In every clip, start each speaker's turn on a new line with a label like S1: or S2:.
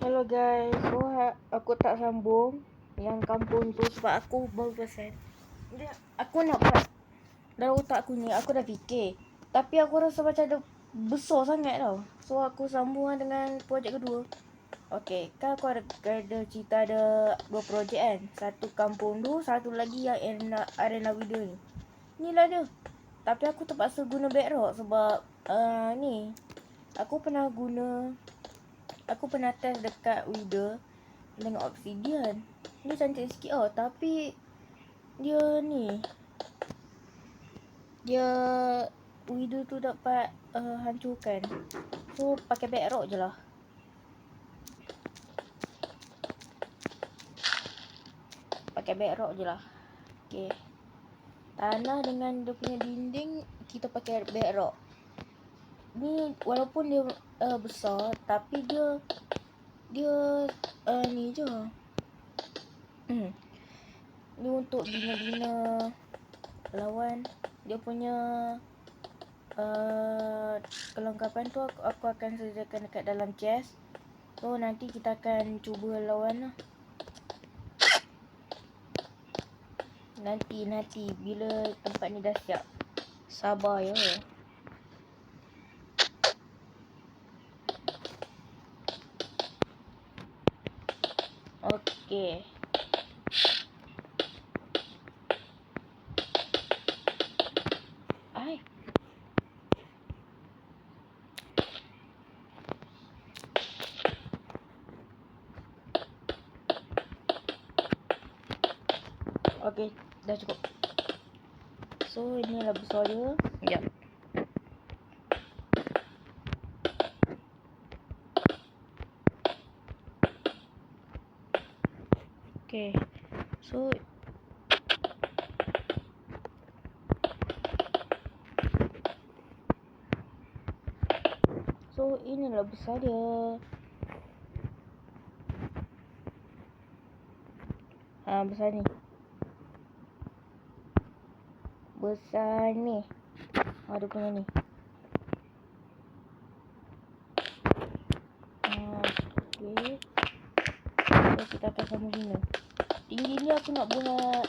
S1: Hello guys, so aku tak sambung yang kampung tu sebab aku baru perasan. Aku nak buat dalam otak aku ni, aku dah fikir. Tapi aku rasa macam ada besar sangat tau. So aku sambung dengan projek kedua. Okay, kan aku ada cerita ada 2 projek kan. Satu kampung tu, satu lagi yang arena video ni. Ni lah dia. Tapi aku terpaksa guna Bedrock sebab ni aku pernah test dekat Wither dengan Obsidian. Dia cantik sikit tau. Tapi dia Wither tu dapat hancurkan. So pakai Bedrock je lah. Okay. Tanah dengan dia punya dinding kita pakai Bedrock. Ni walaupun dia besar tapi dia ni je. Ni untuk bina-bina lawan. Dia punya kelengkapan tu aku akan sediakan dekat dalam chest. So nanti kita akan cuba lawan lah. Nanti bila tempat ni dah siap. Sabar ya. Okay. Okay, dah cukup. So ini adalah besar dia. Sekejap. Okay. So inilah besar dia. Besar ni. Dia punya ni. Okay. So kita akan sambung sini. Tinggi ni aku nak buat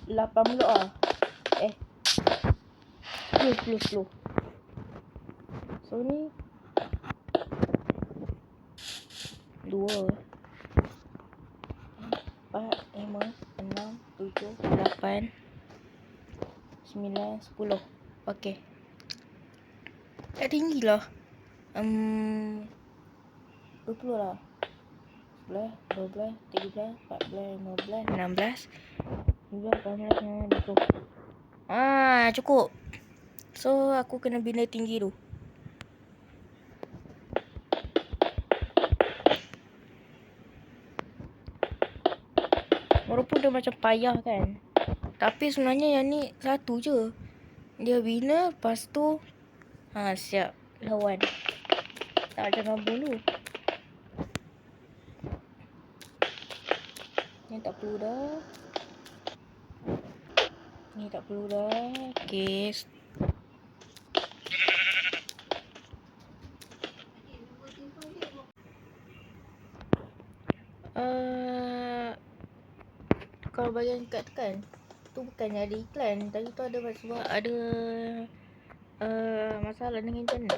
S1: 8 blok lah. 10. So ni 2 4 5 6 7 8 9 10. Okay. Tak tinggi lah. 20 lah. 11 12 13 14 15 16 17 18 20. Cukup. So aku kena bina tinggi tu. Walaupun dia macam payah kan, tapi sebenarnya yang ni satu je. Dia bina, lepas tu siap lawan. Tak ada ngabung tu. Ni tak perlu dah. Okay. Kalau bagian kat kan, tu bukannya ada iklan. Tadi tu ada sebab ada masalah dengan internet.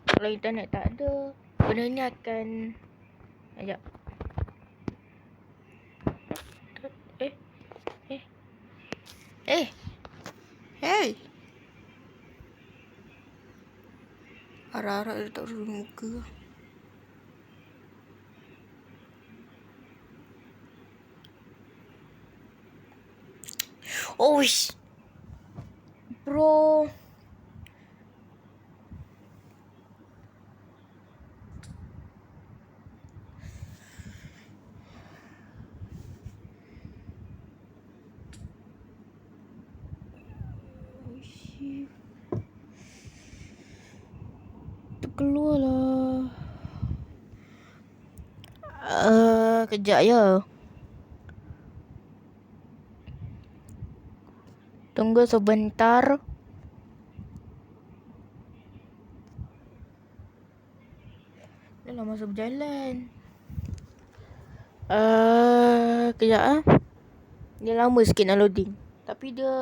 S1: Kalau internet tak ada, benda ni akan sekejap. Hey. Harap-harap dia tak turun muka. Bro. Keluar lah. Kejap ya. Tunggu sebentar. masa berjalan. Kejap Dia lama sikit nak loading. Tapi dia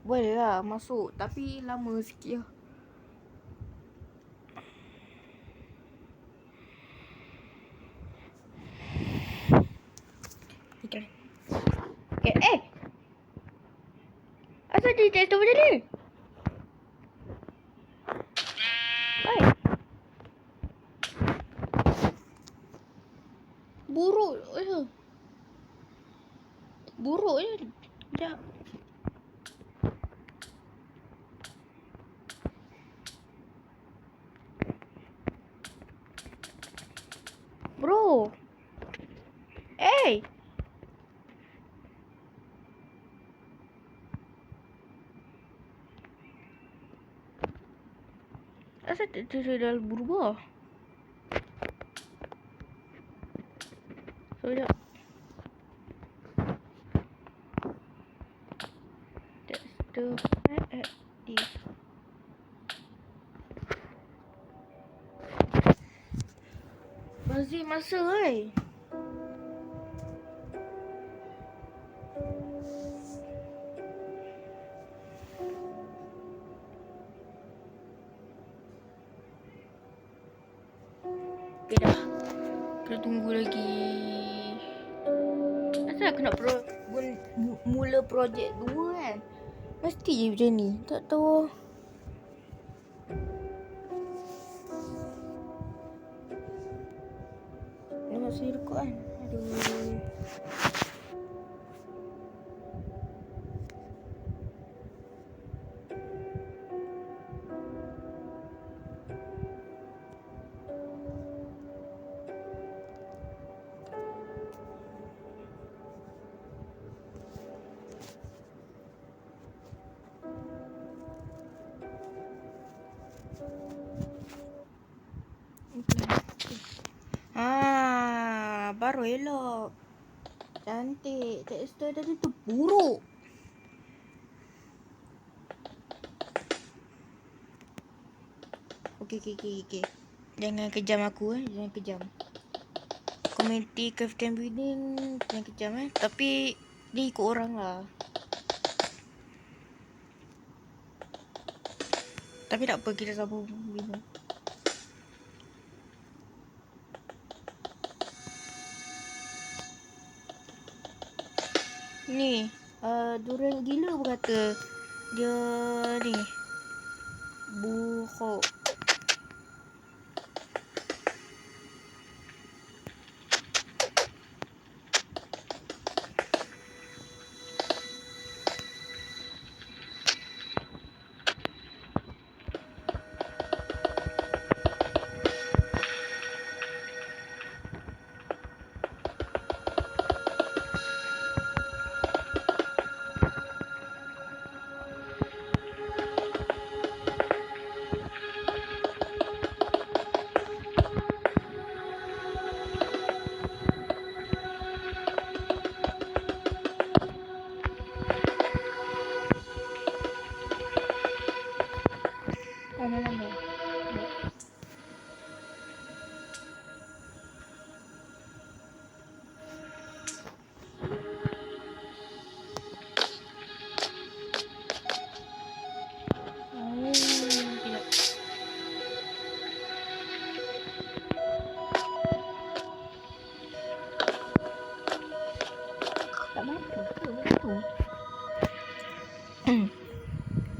S1: boleh lah masuk. Tapi lama sikit lah. Okay. Asal dia tak tahu macam ni? Hai. Buruk je. Buruk je. Sekejap. Bro. Asal tak dah berubah? Sekejap. That's the active. Masih masa Okay dah. Kena tunggu lagi. Asal aku nak mula projek 2 kan? Mesti je macam ni. Tak tahu. Dia masih rekod kan? Aduh. Baru elok. Cantik. Texture tadi tu buruk. Okay. Jangan kejam aku Jangan kejam. Community crafting building jangan kejam Tapi dia ikut orang lah. Tapi tak apa, kita sabar bina. Ni Duran gila berkata dia ni buruk.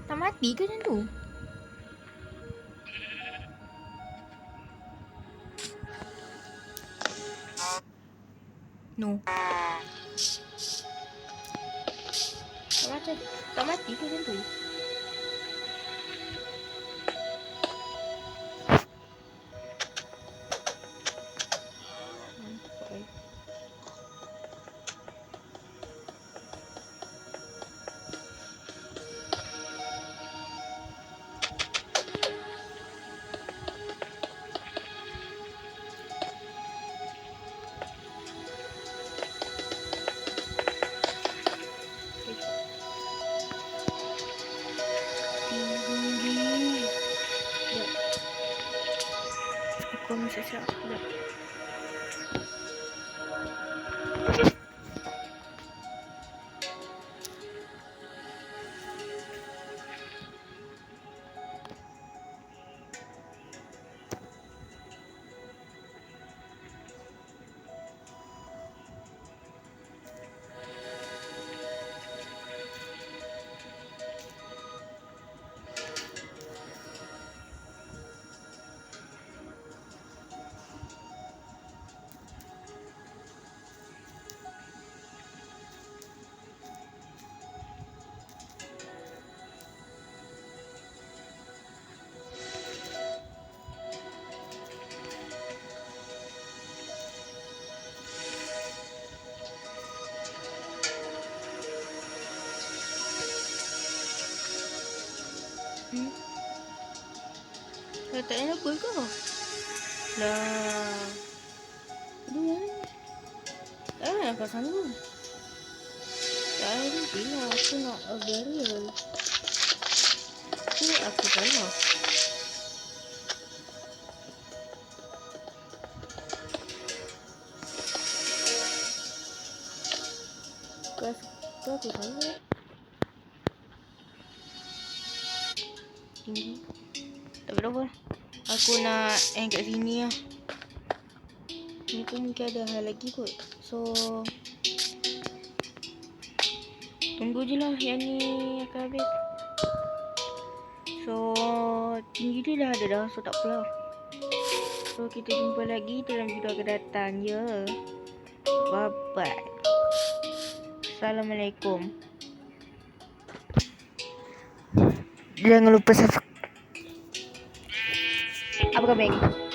S1: Tak mati ke macam tu? No. Tak mati ke macam tu? bangun siap-siap. Sekejap. Tak ada apa kau? Dah. Aduh, nampak sanggup. Tak ada bila aku nak burial. Ini aku salah. Aku salah. Tinggi. Tak berapa. Aku nak end kat sini lah. Ni pun mungkin ada hal lagi kot. So tunggu je lah yang ni akan habis. So tinggi tu dah ada dah. So tak apalah. So kita jumpa lagi dalam video akan datang. Ya. Bye bye. Assalamualaikum. Jangan lupa subscribe. Apa khabar?